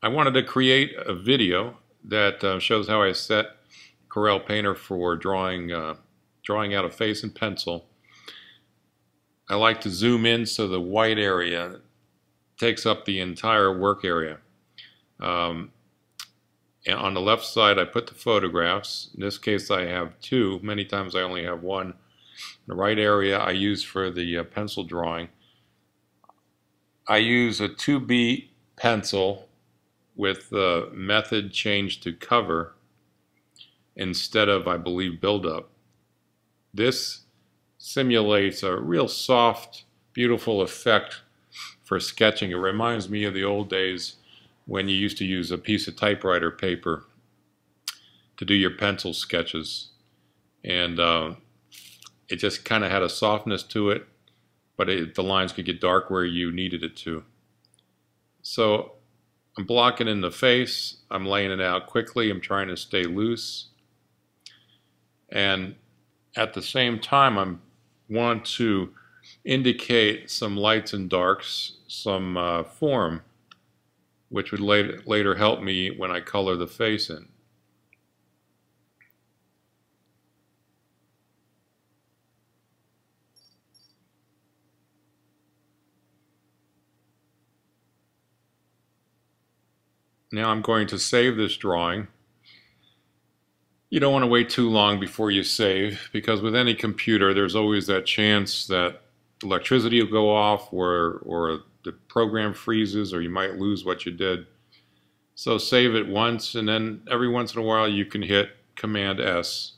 I wanted to create a video that shows how I set Corel Painter for drawing out a face in pencil. I like to zoom in so the white area takes up the entire work area. And on the left side I put the photographs. In this case I have two. Many times I only have one. The right area I use for the pencil drawing. I use a 2B pencil with the method changed to cover instead of, I believe, build-up. This simulates a real soft, beautiful effect for sketching. It reminds me of the old days when you used to use a piece of typewriter paper to do your pencil sketches. And it just kind of had a softness to it, but the lines could get dark where you needed it to. So I'm blocking in the face, I'm laying it out quickly, I'm trying to stay loose. And at the same time, I want to indicate some lights and darks, some form, which would later help me when I color the face in. Now I'm going to save this drawing. You don't want to wait too long before you save, because with any computer there's always that chance that electricity will go off or the program freezes, or you might lose what you did. So save it once, and then every once in a while you can hit Command S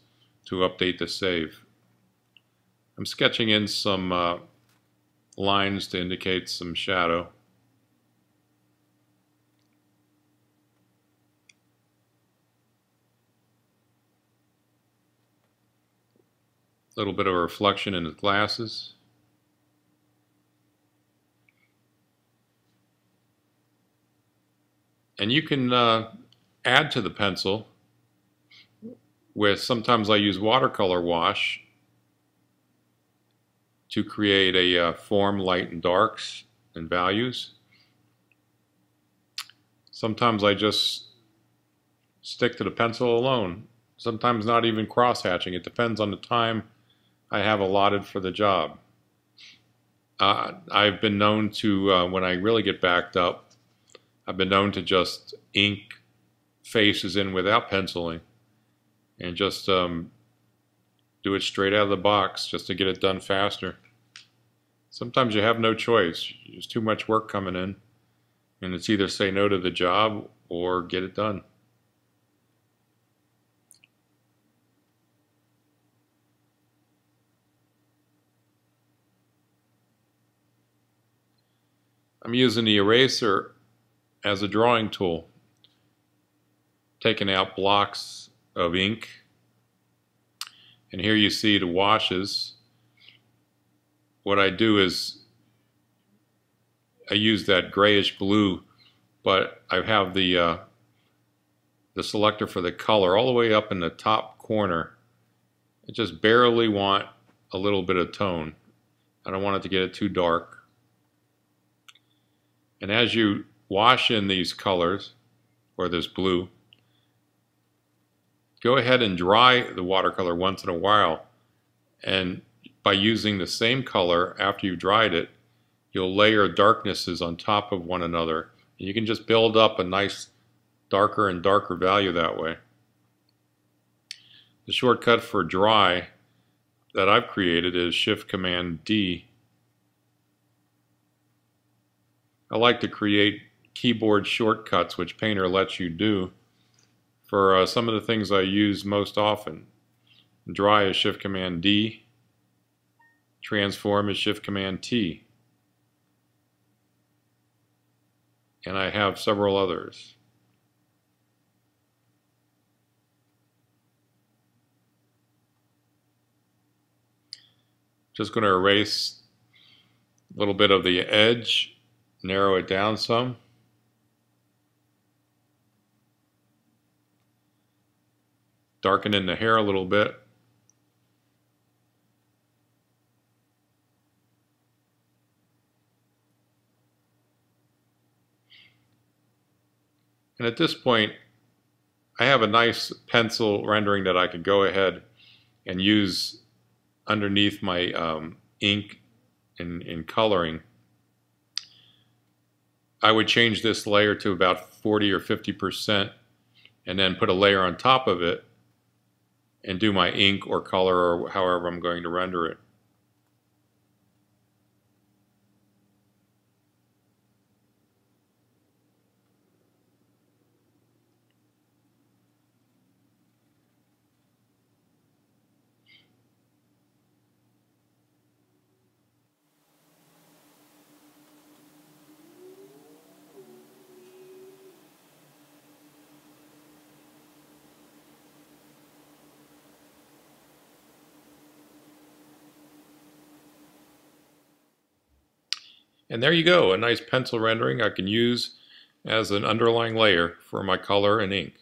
to update the save. I'm sketching in some lines to indicate some shadow. A little bit of a reflection in the glasses. And you can add to the pencil with, sometimes I use watercolor wash to create a form, light and darks and values. Sometimes I just stick to the pencil alone. Sometimes not even cross-hatching. It depends on the time I have allotted for the job. I've been known to, when I really get backed up, I've been known to just ink faces in without penciling and just do it straight out of the box just to get it done faster. Sometimes you have no choice. There's too much work coming in, and it's either say no to the job or get it done. I'm using the eraser as a drawing tool, taking out blocks of ink. And here you see the washes. What I do is I use that grayish blue, but I have the selector for the color all the way up in the top corner. I just barely want a little bit of tone. I don't want it to get it too dark. And as you wash in these colors, or this blue, go ahead and dry the watercolor once in a while. And by using the same color after you've dried it, you'll layer darknesses on top of one another. And you can just build up a nice darker and darker value that way. The shortcut for dry that I've created is Shift-Command-D. I like to create keyboard shortcuts, which Painter lets you do, for some of the things I use most often. Dry is Shift-Command-D. Transform is Shift-Command-T. And I have several others. Just going to erase a little bit of the edge, narrow it down some. Darken in the hair a little bit. And at this point, I have a nice pencil rendering that I could go ahead and use underneath my ink in coloring. I would change this layer to about 40 or 50% and then put a layer on top of it and do my ink or color or however I'm going to render it. And there you go, a nice pencil rendering I can use as an underlying layer for my color and ink.